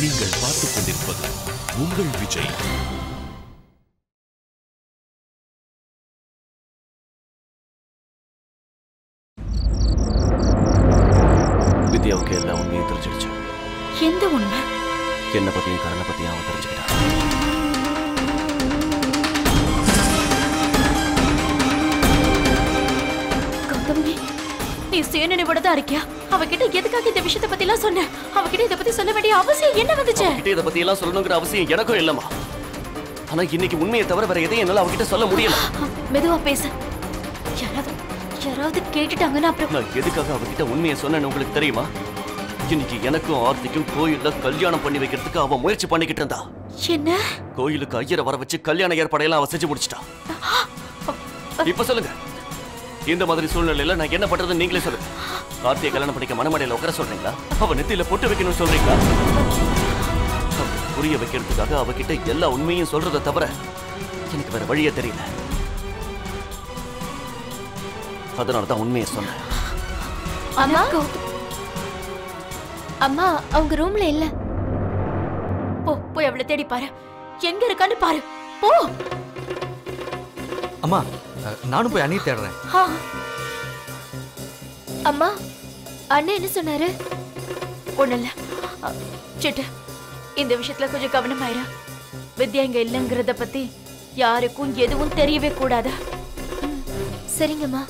நீங்கள் பார்த்துக் கொண்டிருப்பது உங்கள் விஜய். வித்யாவுக்கு எல்லா உண்மையும் தெரிஞ்சிடுச்சு. எந்த உண்மை? என்ன பத்தியும் கரனை பத்தியும் அவன் தெரிஞ்சுக்கிட்டான். கௌதமி, நீ சுயநினைவோட தான் இருக்கியா? அவகிட்ட எதுக்காக இந்த விஷயத்தை பத்தி எல்லாம் சொன்ன? அவகிட்ட இதை பத்தி சொல்ல வேண்டிய அவசியம் என்ன வந்துச்சு? இதை பத்தி எல்லாம் சொல்லணுங்கிற அவசியம் எனக்கும் இல்லம்மா. ஆனா இன்னைக்கு உண்மையை தவிர வேற எதையும் என்னால அவகிட்ட சொல்ல முடியல. மெதுவா பேசு. யாராவது கேட்டுட்டாங்கன்னா அப்புறம் நான் எதுக்காக அவகிட்ட உண்மையை சொன்னேன்னு உங்களுக்கு தெரியுமா? இன்னைக்கு எனக்கும் ஆர்த்திக்கும் கோயில்ல கல்யாணம் பண்ணி வைக்கிறதுக்கு அவ முயற்சி பண்ணிக்கிட்டு இருந்தா. என்ன? கோயிலுக்கு ஐயரை வர வச்சு கல்யாண ஏற்பாடையெல்லாம் அவ செஞ்சு முடிச்சிட்டா. இப்ப சொல்லுங்க, இந்த மாதிரி சூழ்நிலையில நான் என்ன பண்றது நீங்களே சொல்லுங்க. ஆர்த்தியை கல்யாணம் பண்ணிக்க மனமடையில உட்கார சொல்றீங்களா? அவ நெத்தியில பொட்டு வைக்கணும்னு சொல்றீங்களா? புரிய வைக்கிறதுக்காக அவகிட்ட எல்லா உண்மையும் சொல்றதை தவிர எனக்கு வேற வழியே தெரியல. அதனாலதான் உண்மையை சொன்னேன். அம்மா, அம்மா அவங்க ரூம்ல இல்ல. போய் அவளை தேடி பாரு. எங்க இருக்கான்னு பாரு. போ. அம்மா, நானும் போய் அண்ணி தேடுறேன். அம்மா, அண்ணன் என்ன சொன்னாரு? ஒண்ணு இல்ல. சிட்டு, இந்த விஷயத்துல கொஞ்சம் கவனமாயிரா. வித்யா இங்க இல்லைங்கிறத பத்தி யாருக்கும் எதுவும் தெரியவே கூடாது. சரிங்கம்மா.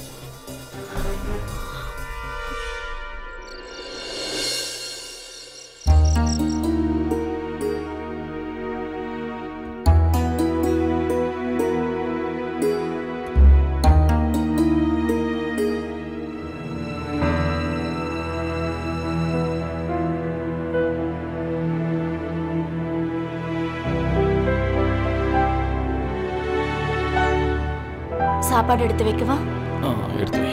சாப்பாடு எடுத்து வைக்கவா? எடுத்து வை.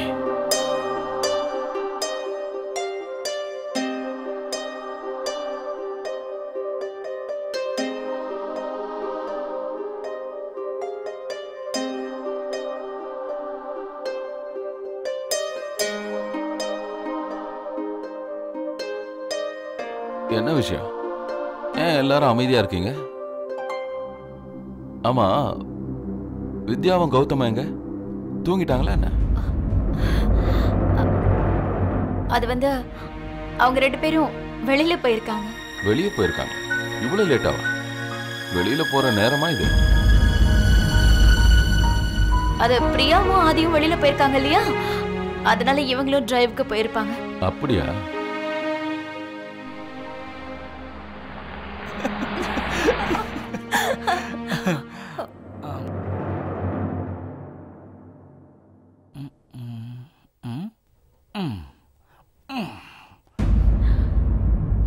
என்ன விஷயம்? ஏன் எல்லாரும் அமைதியா இருக்கீங்க? ஆமா, வித்யாவும் கௌதம் எங்க? தூங்கிட்டாங்களா என்ன? அது வந்து அவங்க ரெண்டு பேரும் வெளியில போயிருக்காங்க. வெளியே போயிருக்காங்க? இவ்வளவு லேட்டாவா? வெளியில போற நேரமா இது? அது பிரியாவும் ஆதியும் வெளியில போயிருக்காங்க இல்லையா? அதனால இவங்களும் டிரைவுக்கு போயிருப்பாங்க. அப்படியா?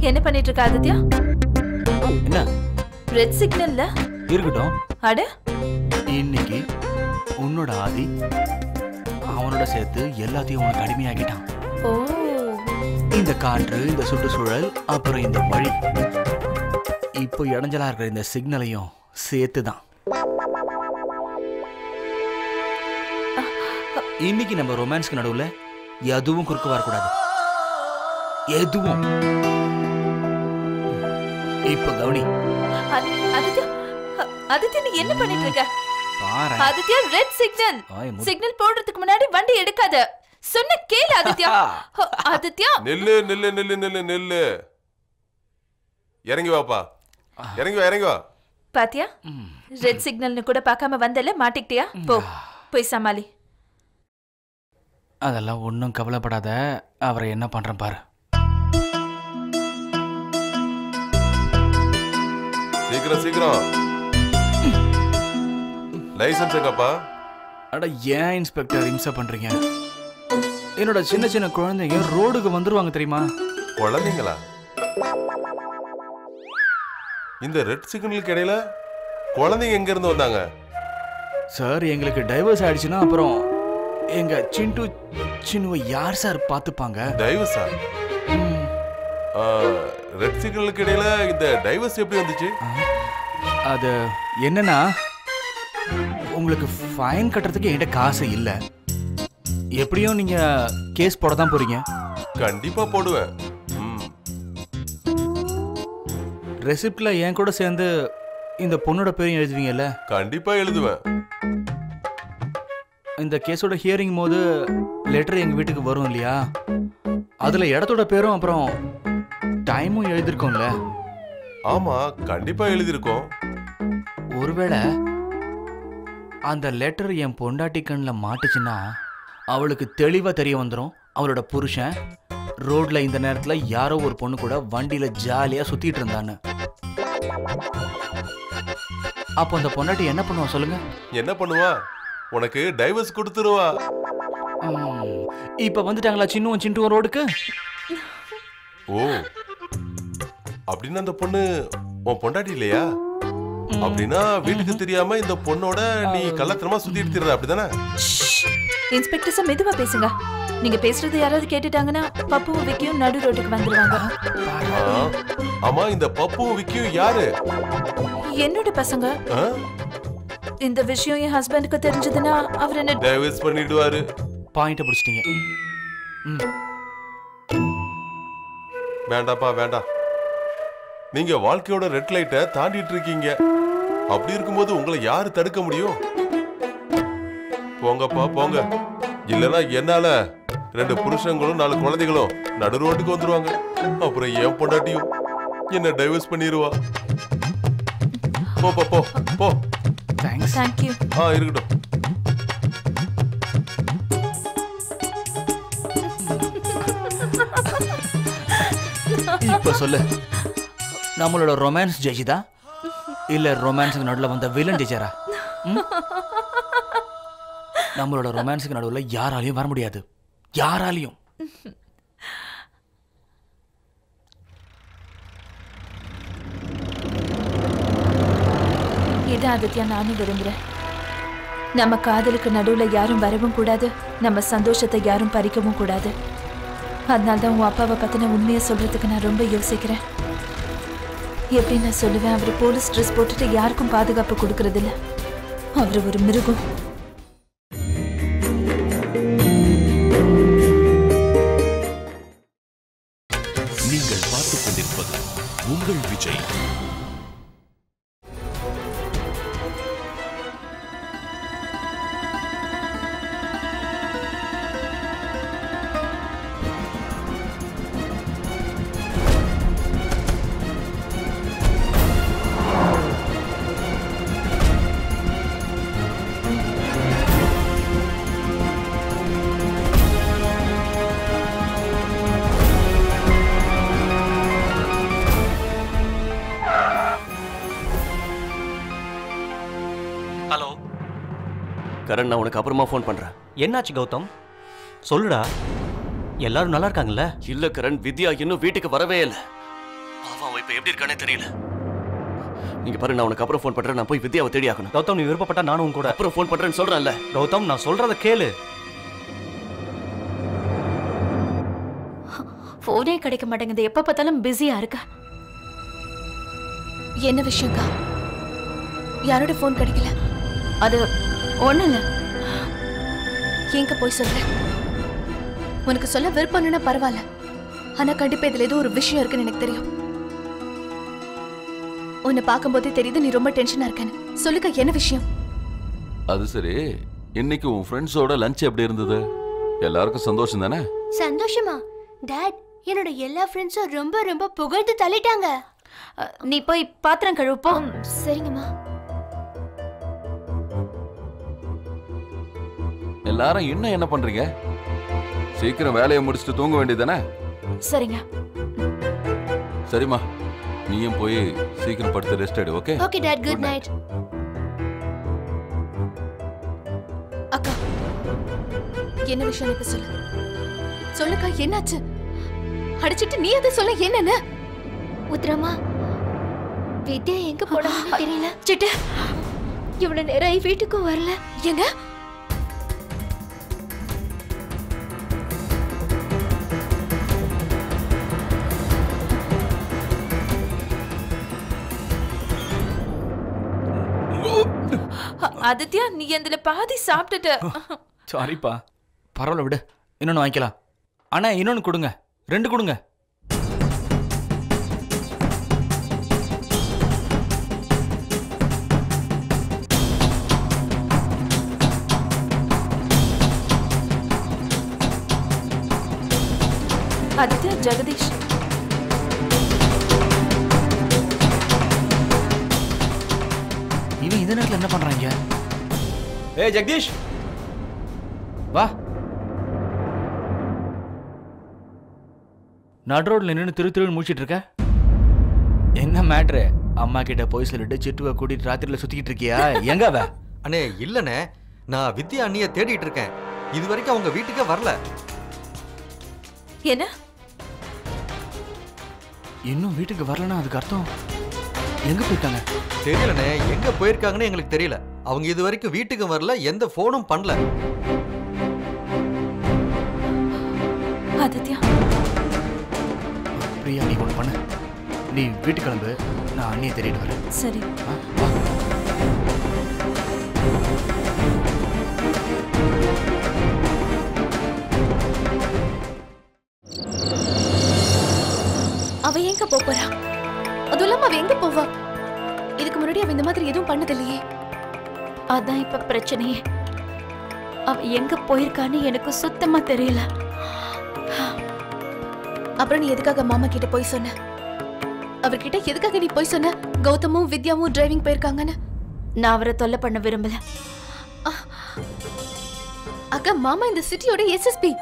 என்ன பண்ணிட்டு இருக்க ஆதித்யா? என்ன? ரெட் சிக்னல்ல இருக்கட்டும். அட, இன்னைக்கு உன்னோட ஆதி அவனோட சேர்த்து எல்லாத்தையும் உனக்கு அடிமையாக்கிட்டான். ஓ, இந்த காற்று, இந்த சுற்றுச்சூழல், அப்புறம் இந்த வழி, இப்போ இடைஞ்சலா இருக்கிற இந்த சிக்னலையும் சேர்த்துதான். இன்னைக்கு நம்ம ரொமான்ஸ்க்கு நடுவுல எதுவும் குறுக்க வரக்கூடாது. எதுவும். இப்ப கவனி. ஆதித்யா நீ என்ன பண்ணிட்டு இருக்க? பாரு ஆதித்யா, ரெட் சிக்னல். சிக்னல் போடுறதுக்கு முன்னாடி வண்டி எடுக்காத. சொன்ன கேளு ஆதித்யா. ஆதித்யா, நில்லு நில்லு நில்லு நில்லு நில்லு. இறங்கி வாப்பா. இறங்கி வா, இறங்கி வா. பாத்தியா, ரெட் சிக்னல்னு கூட பார்க்காம வந்தல, மாட்டிக்கிட்டியா? போய் சமாளி. அதெல்லாம் ஒன்றும் கவலைப்படாத. அவரை என்ன பண்றேன் பாரு. சீக்கிரம் சீக்கிரம். லைசன்ஸ் எங்கப்பா? அட, ஏன் இன்ஸ்பெக்டர் இம்சை பண்றீங்க? என்னோட சின்ன சின்ன குழந்தைங்க ரோடுக்கு வந்துருவாங்க தெரியுமா? குழந்தைங்களா? இந்த ரெட் சிக்னலுக்கு இடையில குழந்தைங்க எங்க இருந்து வந்தாங்க? சார், எங்களுக்கு டைவர்ஸ் ஆயிடுச்சுன்னா அப்புறம் எங்க சிண்டு சின்னுவை யார் சார் பார்த்துப்பாங்க? டைவர்ஸா? ரெட் சிக்னலுக்கு இடையில இந்த டைவர்ஸ் எப்படி வந்துச்சு? அது என்னன்னா, உங்களுக்கு ஃபைன் கட்டுறதுக்கு என்கிட்ட காசு இல்ல. எப்படியும் நீங்க கேஸ் போட தான் போறீங்க. கண்டிப்பா போடுவேன். ரெசிப்ட்ல என் கூட சேர்ந்து இந்த பொண்ணோட பேரையும் எழுதுவீங்கல்ல? கண்டிப்பா எழுதுவேன். இந்த கேஸோட ஹியரிங் போது லெட்டர் எங்கள் வீட்டுக்கு வரும் இல்லையா? அதில் இடத்தோட பேரும் அப்புறம் டைமும் எழுதியிருக்கோம்ல? ஆமா, கண்டிப்பா எழுதியிருக்கோம். ஒருவேளை அந்த லெட்டர் என் பொண்டாட்டி கண்ணில் மாட்டுச்சுன்னா அவளுக்கு தெளிவாக தெரிய வந்துடும் அவளோட புருஷன் ரோட்ல இந்த நேரத்தில் யாரோ ஒரு பொண்ணு கூட வண்டியில் ஜாலியாக சுற்றிட்டு இருந்தான்னு. அப்போ அந்த பொண்டாட்டி என்ன பண்ணுவா சொல்லுங்க? என்ன பண்ணுவா? உனக்கு டைவர்ஸ் கொடுத்துருவா. இப்ப வந்துட்டாங்களா சின்னுவும் சின்னுவும் ரோடுக்கு? ஓ, அப்படின்னா அந்த பொண்ணு உன் பொண்டாட்டி இல்லையா? அப்படின்னா வீட்டுக்கு தெரியாம இந்த பொண்ணோட நீ கள்ளத்தனமா சுத்திட்டு திரிற, அப்படிதானே? இன்ஸ்பெக்டர் சார் மெதுவா பேசுங்க. நீங்க பேசுறது யாராவது கேட்டுட்டாங்கன்னா பப்புவும் விக்கியும் நடு ரோட்டுக்கு வந்துருவாங்க. ஆமா, இந்த பப்புவும் விக்கியும் யாரு? என்னோட பசங்க. இந்த விஷயம் என் ஹஸ்பண்டுக்கு தெரிஞ்சதுன்னா அவர் என்ன டைவர்ஸ் பண்ணிடுவாரு. பாயிண்ட பிடிச்சிட்டீங்க. வேண்டாப்பா, வேண்டாம். நீங்க வாழ்க்கையோட ரெட் லைட்டை தாண்டிட்டு இருக்கீங்க. அப்படி இருக்கும்போது உங்களை யாரு தடுக்க முடியும்? போங்கப்பா போங்க. இல்லைன்னா என்னால 2 புருஷங்களும் 4 குழந்தைகளும் நடு ரோட்டுக்கு வந்துருவாங்க. அப்புறம் என் பொண்டாட்டியும் என்ன டைவர்ஸ் பண்ணிடுவா. போ போ போ போ. தேங்க்ஸ். Thank you. இருக்கட்டும். இப்ப சொல்லு, நம்மளோட ரொமான்ஸ் ஜெயிச்சுதா இல்ல ரொமான்ஸுக்கு நடுவில் வந்த வில்லன் ஜெயிச்சாரா? நம்மளோட ரொமான்ஸுக்கு நடுவில் யாராலையும் வர முடியாது, யாராலையும். இதான் ஆதித்யா நானும் விரும்புறேன். நம்ம காதலுக்கு நடுவுல யாரும் வரவும் கூடாது, நம்ம சந்தோஷத்தை யாரும் பறிக்கவும் கூடாது. அதனால்தான் உன் அப்பாவை பத்தின உண்மையை சொல்றதுக்கு நான் ரொம்ப யோசிக்கிறேன். எப்படி நான் சொல்லுவேன், அவர் போலீஸ் ட்ரெஸ் போட்டுட்டு யாருக்கும் பாதுகாப்பு கொடுக்கறது இல்ல. அவர் ஒரு மிருகம். நீங்கள் பார்த்துக் கொண்டிருப்பது உங்கள் விஜய். ஹலோ கரண், நான் உனக்கு அப்புறமா ஃபோன் பண்றேன். என்னாச்சு கௌதம்? சொல்லுடா. எல்லாரும் நல்லா இருக்காங்கல்ல? இல்ல கரண், வித்யா இன்னும் வீட்டுக்கு வரவே இல்லை. அவன் இப்ப எப்படி இருக்கானே தெரியல. நீங்க பாரு, நான் உனக்கு அப்புறம் ஃபோன் பண்றேன். நான் போய் வித்யாவை தேடி ஆகணும். கௌதம், நீ விருப்பப்பட்டா நானும் கூட அப்புறம் ஃபோன் பண்றேன்னு சொல்றேன்ல. கௌதம், நான் சொல்றத கேளு. போனே கிடைக்க மாட்டேங்குது, எப்ப பார்த்தாலும் பிஸியா இருக்கா. என்ன விஷயம்க்கா? யாரோட போன் கிடைக்கல? அது ஒண்ணு இல்ல. எங்க போய் சொல்ற? உனக்கு சொல்ல விருப்பம்னா பரவாயில்ல, ஆனா கண்டிப்பா இதுல ஏதோ ஒரு விஷயம் இருக்குன்னு எனக்கு தெரியும். உன்னை பார்க்கும்போதே தெரியுது நீ ரொம்ப டென்ஷனா இருக்கேன்னு. சொல்லுங்க, என்ன விஷயம்? அது சரி, இன்னைக்கு உன் ஃப்ரெண்ட்ஸோட லஞ்ச் எப்படி இருந்தது? எல்லாருக்கும் சந்தோஷம் தானே? சந்தோஷமா? டாட், என்னோட எல்லா ஃப்ரெண்ட்ஸும் ரொம்ப ரொம்ப புகழ்ந்து தள்ளிட்டாங்க. நீ போய் பாத்திரம் கழுவுப்போ. சரிங்கம்மா. எல்லாரும் இன்னும் என்ன பண்றீங்க? சீக்கிரம் வேலையை முடிச்சுட்டு தூங்க வேண்டியதானே? சரிங்க. சரிம்மா, நீயும் போய் சீக்கிரம் படுத்து ரெஸ்ட் எடு. Okay okay dot, good night. அக்கா, என்ன விஷயம் இப்ப சொல்லு. சொல்லுக்கா, என்னாச்சு? அடிச்சிட்டு நீ அதை சொல்ல. என்னன்னு? உத்ரமா, வித்யா எங்க போனான்னு தெரியல. சிட்டு, இவ்வளவு நேரம் வீட்டுக்கும் வரல. எங்க? ஆதித்யா, நீ இதுல பாதி சாப்பிட்டுட்ட. சாரிப்பா, பரவாயில்ல விடு, இன்னொன்னு வாங்கிக்கலாம். அண்ணா இன்னொன்னு கொடுங்க, 2 கொடுங்க. ஜெகதீஷ். இவன் இந்த நேரத்தில் என்ன பண்றாங்க? ஏய் ஜெகதீஷ், வா. நடு ரோட்ல நின்று திருன்னு முடிச்சிட்டு இருக்க. என்ன மேட்ரு? அம்மா கிட்ட போய் சொல்லிட்டு சிட்டுவை கூட்டிட்டு ராத்திரில சுத்திக்கிட்டு இருக்கியா? எங்க அவ? அண்ணே இல்லண்ணே, நான் வித்யா அண்ணிய தேடிட்டு இருக்கேன். இது வரைக்கும் அவங்க வீட்டுக்கே வரல. என்ன? இன்னும் வீட்டுக்கு வரலன்னா அதுக்கு அர்த்தம் எங்க போயிட்டாங்க? தெரியலண்ணே, எங்க போயிருக்காங்கன்னு எங்களுக்கு தெரியல. அவங்க இது வரைக்கும் வீட்டுக்கு வரல, எந்த போனும் பண்ணல. ஆதித்யா, பிரியா நீ ஒன்று பண்ண. நீ வீட்டுக்கு கிளம்பு, நான் அண்ணியை தேடிட்டு வரேன். சரி. அவ எங்க போறா? அதுவும் இல்லாம அவ எங்க போவா? இதுக்கு முன்னாடி அவ இந்த மாதிரி எதுவும் பண்ணதில்லையே. அதான் இப்ப பிரச்சனையே. அவ எங்க போயிருக்கான்னு எனக்கு சுத்தமா தெரியல. அப்புறம் நீ எதுக்காக மாமா கிட்ட போய் சொன்ன? அவர்கிட்ட எதுக்காக நீ போய் சொன்ன கௌதமும் வித்யாவும் டிரைவிங் போயிருக்காங்கன்னு? நான் அவரை தொல்லை பண்ண விரும்பல. அக்கா, மாமா இந்த சிட்டியோட எஸ்எஸ்பி.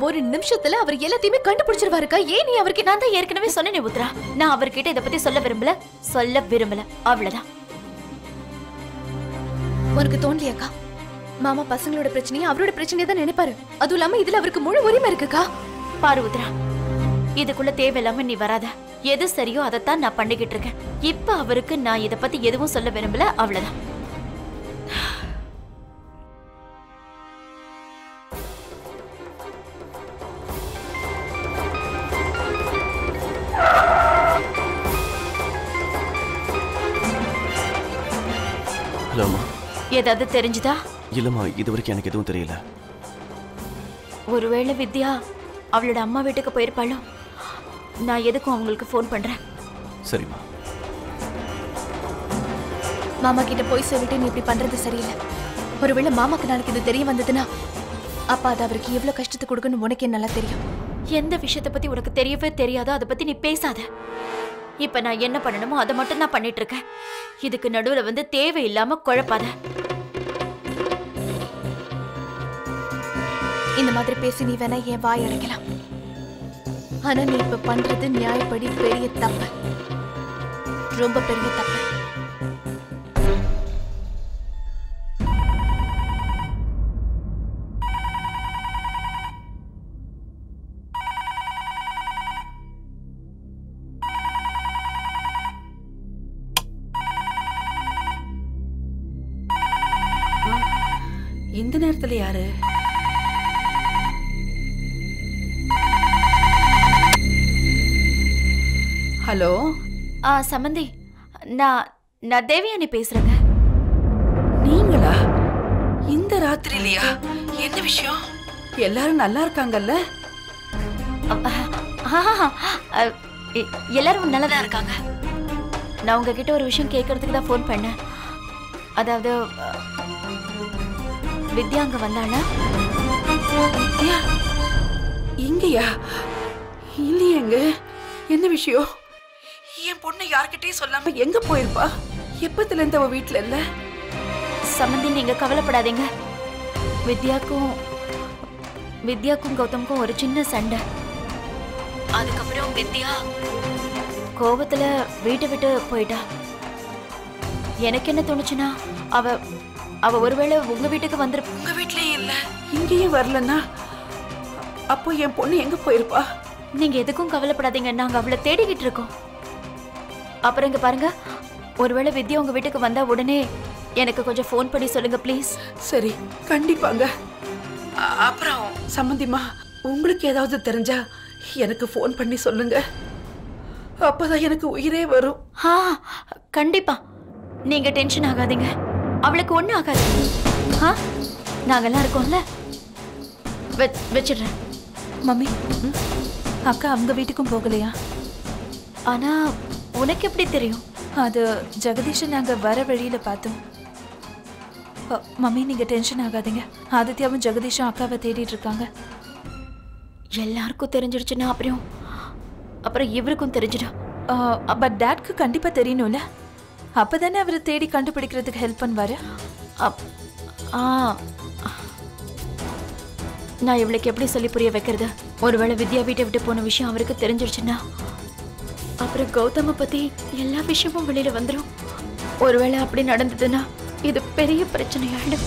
ஒரு நிமிஷத்துல அவர் எல்லாத்தையுமே கண்டுபிடிச்சிருவாருக்கா. ஏன் நீ அவர்கிட்ட? நான் தான் ஏற்கனவே சொன்னேனே உத்ரா, நான் அவர்கிட்ட இதை பத்தி சொல்ல விரும்பல. அவ்வளவுதான். உனக்கு தோணலையாக்கா? மாமா பசங்களோட பிரச்சனையை அவரோட பிரச்சனையை தான் நினைப்பாரு. அதுவும் இல்லாம இதுல அவருக்கு முழு உரிமை இருக்குக்கா. பாரு உத்ரா, இதுக்குள்ள தேவையில்லாம நீ வராத. எது சரியோ அதைத்தான் நான் பண்ணிக்கிட்டு இருக்கேன். இப்ப அவருக்கு நான் இதை பத்தி எதுவும் சொல்ல விரும்பல. அவ்வளவுதான். ஹலோம்மா. ஏதாவது தெரிஞ்சுதா? இல்லம்மா, இது வரைக்கும் எனக்கு எதுவும் தெரியல. ஒருவேளை வித்யா அவளோட அம்மா வீட்டுக்கு போயிருப்பாளோ? நான் எதுக்கும் அவங்களுக்கு ஃபோன் பண்றேன். சரிம்மா. மாமா கிட்ட போய் சொல்லிட்டு நீ இப்படி பண்றது சரியில்லை. ஒருவேளை மாமாக்கு நாளைக்கு இது தெரிய வந்ததுன்னா அப்பா அது அவருக்கு எவ்வளவு கஷ்டத்தை கொடுக்கணும் உனக்கே நல்லா தெரியும். எந்த விஷயத்தை பத்தி உனக்கு தெரியவே தெரியாதோ அதை பத்தி நீ பேசாத. இப்ப நான் என்ன பண்ணணுமோ அதை மட்டும் தான் பண்ணிட்டு இருக்கேன். இதுக்கு நடுவுல வந்து தேவையில்லாம குழப்பாத. இந்த மாதிரி பேசி நீ வேணா என் வாய் அடைக்கலாம். ஆனா நீ இப்ப பண்றது நியாயப்படி பெரிய தப்பு, ரொம்ப பெரிய தப்பு. இந்த நேரத்துல யாரு? ஹலோ. சம்பந்தி, நான் தேவியானி பேசுறேங்க. நீங்களா? இந்த ராத்திரிலையா? என்ன விஷயம்? எல்லாரும் நல்லா இருக்காங்கல்ல? எல்லாரும் நல்லதா இருக்காங்க. நான் உங்ககிட்ட ஒரு விஷயம் கேட்கறதுக்கு தான் ஃபோன் பண்ணேன். அதாவது வித்யா அங்க வந்தாளா? வித்யா இங்கயா? இல்லையேங்க. என்ன விஷயம்? என் பொண்ணு யார்கிட்டயும் சொல்லாம எங்க போயிருப்பா? எப்பத்துல இருந்து அவ வீட்டுல இல்ல? சம்பந்தி, நீங்க கவலைப்படாதீங்க. வித்யாக்கும் கௌதமுக்கும் ஒரு சின்ன சண்டை. அதுக்கப்புறம் வித்யா கோபத்துல வீட்டை விட்டு போயிட்டா. எனக்கு என்ன தோணுச்சுன்னா அவ ஒருவேளை உங்க வீட்டுக்கு வந்துரு. உங்க வீட்லயும் இல்ல, இங்கேயும் வரலன்னா அப்போ என் பொண்ணு எங்க போயிருப்பா? நீங்க எதுக்கும் கவலைப்படாதீங்க, நாங்க அவளை தேடிக்கிட்டு இருக்கோம். அப்புறம் இங்க பாருங்க, ஒருவேளை வித்யா உங்க வீட்டுக்கு வந்தா உடனே எனக்கு கொஞ்சம் ஃபோன் பண்ணி சொல்லுங்க ப்ளீஸ். சரி, கண்டிப்பாங்க. அப்புறம் சம்பந்திமா, உங்களுக்கு ஏதாவது தெரிஞ்சா எனக்கு ஃபோன் பண்ணி சொல்லுங்க. அப்பதான் எனக்கு உயிரே வரும். கண்டிப்பா. நீங்க டென்ஷன் ஆகாதீங்க, அவளுக்கு ஒண்ணும் ஆகாது. நாங்கெல்லாம் இருக்கோம்ல. வச்சிடுறேன். மம்மி, அக்கா அவங்க வீட்டுக்கும் போகலையா? ஆனா உனக்கு எப்படி தெரியும்? அது ஜெகதீஷை நாங்க வர வழியில பார்த்தோம். மம்மி, நீங்க டென்ஷன் ஆகாதீங்க. ஆதித்யாவும் ஜெகதீஷும் அக்காவை தேடிட்டு இருக்காங்க. எல்லாருக்கும் தெரிஞ்சிடுச்சுன்னா அப்புறம் அப்புறம் இவருக்கும் தெரிஞ்சிடும். பட் டேட்க்கு கண்டிப்பா தெரியணும்ல. அப்பதானே அவரை தேடி கண்டுபிடிக்கிறதுக்கு ஹெல்ப் பண்ணுவாரு. நான் இவளுக்கு எப்படி சொல்லி புரிய வைக்கிறது? ஒருவேளை வித்யா வீட்டை விட்டு போன விஷயம் அவருக்கு தெரிஞ்சிடுச்சுன்னா அப்புறம் கௌதம பத்தி எல்லா விஷயமும் வெளியில வந்துடும். ஒருவேளை அப்படி நடந்ததுன்னா இது பெரிய பிரச்சனையாயிடும்.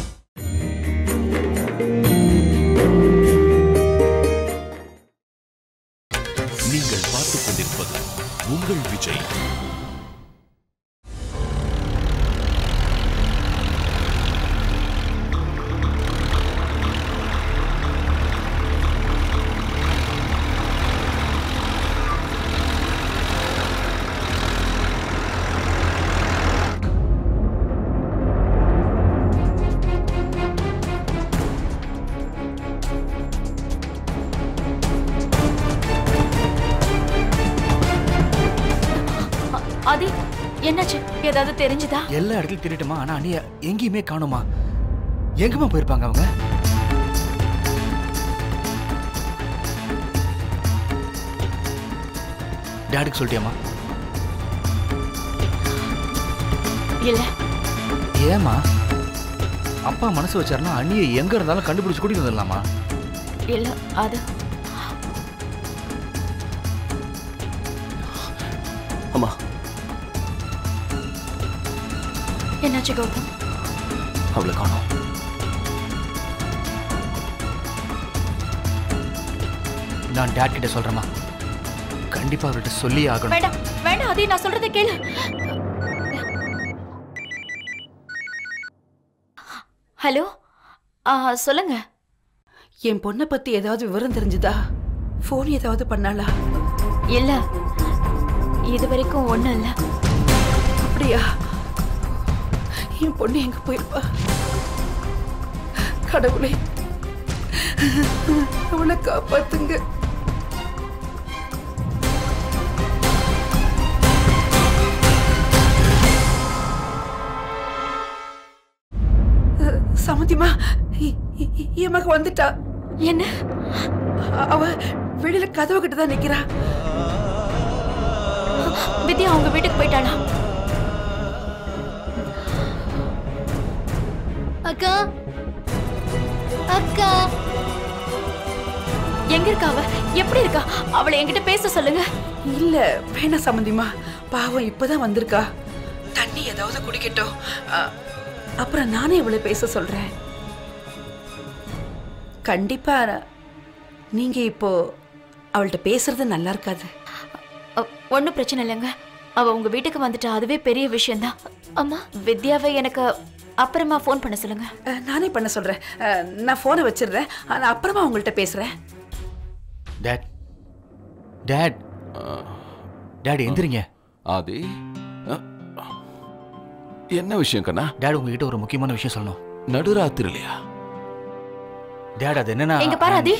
நீங்கள் பார்த்துக் கொண்டிருப்பது உங்கள் விஜய். ஆதி, என்னாச்சு? ஏதாவது தெரிஞ்சுதா? எல்லா இடத்துலயும் திருட்டுமா, ஆனா அண்ணிய எங்கேயுமே காணுமா? எங்கம்மா போயிருப்பாங்க அவங்க? டாடிக்கு சொல்லிட்டியாமா? இல்ல. ஏமா? அப்பா மனசு வச்சாருன்னா அண்ணியை எங்க இருந்தாலும் கண்டுபிடிச்சு கூட்டிட்டு வந்துடலாமா? இல்ல, அது அம்மா. என்னாச்சு கௌதம்? அவளை காணோம். நான் டாட் கிட்ட சொல்றேமா. கண்டிப்பா அவர்கிட்ட சொல்லி ஆகணும். வேண்டாம் வேண்டாம் ஆதி, நான் சொல்றதை கேளு. ஹலோ, சொல்லுங்க. என் பொண்ணை பத்தி ஏதாவது விவரம் தெரிஞ்சுதா? ஃபோன் ஏதாவது பண்ணாளா? இல்ல, இது வரைக்கும் ஒண்ணும் இல்ல. அப்படியா? என் பொண்ணு எங்க போயிருப்பா? கடவுளே, அவளை காப்பாத்துங்க. சமந்திமா, என் மக வந்துட்டா. என்ன? அவ வெளியில கதவு கிட்ட தான் நிக்கிறா. வித்யா அவங்க வீட்டுக்கு போயிட்டாளா? அக்கா, அக்கா எங்க இருக்கா? அவ எப்படி இருக்கா? அவளை என்கிட்ட பேச சொல்லுங்க. இல்ல வேணாம் சமந்திமா, பாவம் இப்பதான் வந்திருக்கா. தண்ணி ஏதாவது குடிக்கட்டும், அப்புறம் நானே அவளை பேச சொல்றேன். கண்டிப்பா நீங்க இப்போ அவள்கிட்ட பேசுறது நல்லா இருக்காது. ஒன்னும் பிரச்சனை இல்லைங்க. அவ உங்க வீட்டுக்கு வந்துட்டா, அதுவே பெரிய விஷயம்தான். அம்மா, வித்யாவை எனக்கு அப்புறமா ஃபோன் பண்ண சொல்லுங்க. நானே பண்ண சொல்றேன். நான் போனை வச்சிடுறேன், அப்புறமா உங்கள்கிட்ட பேசுறேன். டாட், டாட், டாட் எந்திரிங்க. ஆதி, என்ன விஷயம் கண்ணா? டாட் உங்ககிட்ட ஒரு முக்கியமான விஷயம் சொல்லணும். நடுராத்திரி இல்லையா? டாட் அது என்னன்னா, இங்க பாரு ஆதி,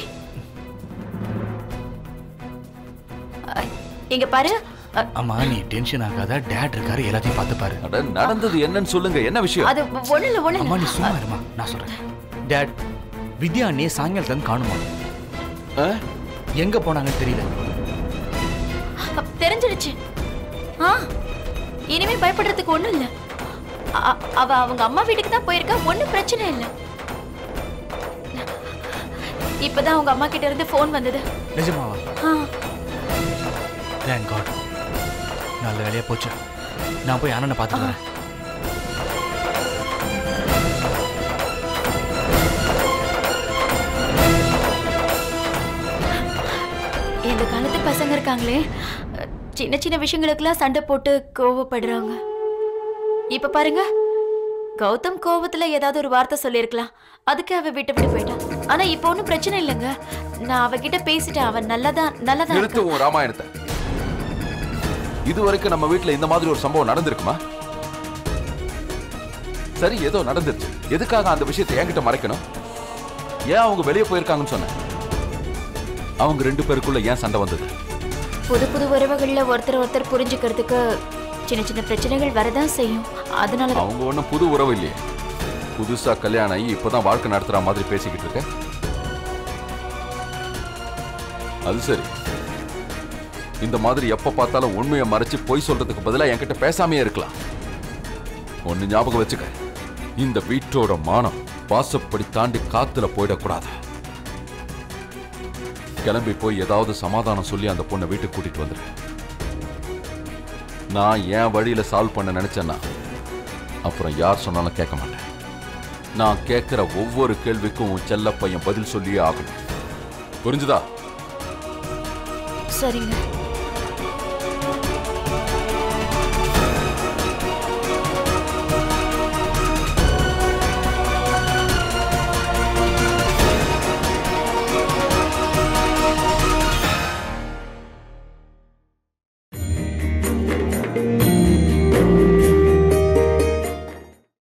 இங்க பாரு. அம்மா நீ டென்ஷன் ஆகாத. டாட் இருக்காரு, எல்லாத்தையும் பார்த்து பாரு. அட, நடந்தது என்னன்னு சொல்லுங்க. என்ன விஷயம்? அது ஒண்ணு இல்ல, ஒண்ணு இல்ல. அம்மா நீ சும்மா இருமா, நான் சொல்றேன். டாட், வித்யா அண்ணே சாயங்காலத்துல காணுமா? எங்க போனாங்கன்னு தெரியல. தெரிஞ்சிடுச்சு. இனிமே பயப்படுறதுக்கு ஒண்ணும் இல்ல. அவ அவங்க அம்மா வீட்டுக்கு தான் போயிருக்கா, ஒண்ணும் பிரச்சனை இல்ல. இப்பதான் அவங்க அம்மா கிட்ட இருந்து போன் வந்தது. நிஜமாவா? Thank God. நல்ல வேலையா போச்சு. நான் போய் அண்ணனை பார்த்துட்டு வரேன். இந்த காலத்து பசங்க இருக்காங்களே, சின்ன சின்ன விஷயங்களுக்கெல்லாம் சண்டை போட்டு கோவப்படுறாங்க. இப்ப பாருங்க, கௌதம் கோவத்துல ஏதாவது ஒரு வார்த்தை சொல்லியிருக்கலாம், அதுக்கு அவ விட்டு போயிட்டான். ஆனா இப்ப ஒன்னும் பிரச்சனை இல்லைங்க. நான் அவகிட்ட பேசிட்டேன், அவன் நல்லதா நிறுத்துவோம் ராமாயணத்தை. இதுவரைக்கும் நம்ம வீட்டுல இந்த மாதிரி ஒரு சம்பவம் நடந்திருக்குமா? சரி, ஏதோ நடந்துருச்சு. எதுக்காக அந்த விஷயத்தை என்கிட்ட மறைக்கணும்? ஏன் அவங்க வெளியே போயிருக்காங்கன்னு சொன்னேன். அவங்க ரெண்டு பேருக்குள்ள ஏன் சண்டை வந்தது? புது புது உறவுகள்ல ஒருத்தர் புரிஞ்சுக்கிறதுக்கு சின்ன சின்ன பிரச்சனைகள் வரதான் செய்யும். அதனால அவங்க ஒன்னும் புது உறவு இல்லையே. புதுசா கல்யாணம் ஆகி இப்பதான் வாழ்க்கை நடத்துற மாதிரி பேசிக்கிட்டு இருக்க. அது சரி, இந்த மாதிரி எப்ப பார்த்தாலும் உண்மையை மறைச்சு பொய் சொல்றதுக்கு பதிலா என்கிட்ட பேசாமையே இருக்கலாம். ஒன்னு ஞாபகம் வச்சுக்க, இந்த வீட்டோட மானம் வாசப்படி தாண்டி காத்துல போயிடக்கூடாது. கிளம்பி போய் ஏதாவது சமாதானம் சொல்லி அந்த பொண்ணை வீட்டுக்கு கூட்டிட்டு வந்துரு. நான் என் வழியில சால்வ் பண்ண நினைச்சேன்னா அப்புறம் யார் சொன்னாலும் கேட்க மாட்டேன். நான் கேட்கிற ஒவ்வொரு கேள்விக்கும் உன் செல்ல பையன் பதில் சொல்லியே ஆகணும். புரிஞ்சுதா? சரிங்க.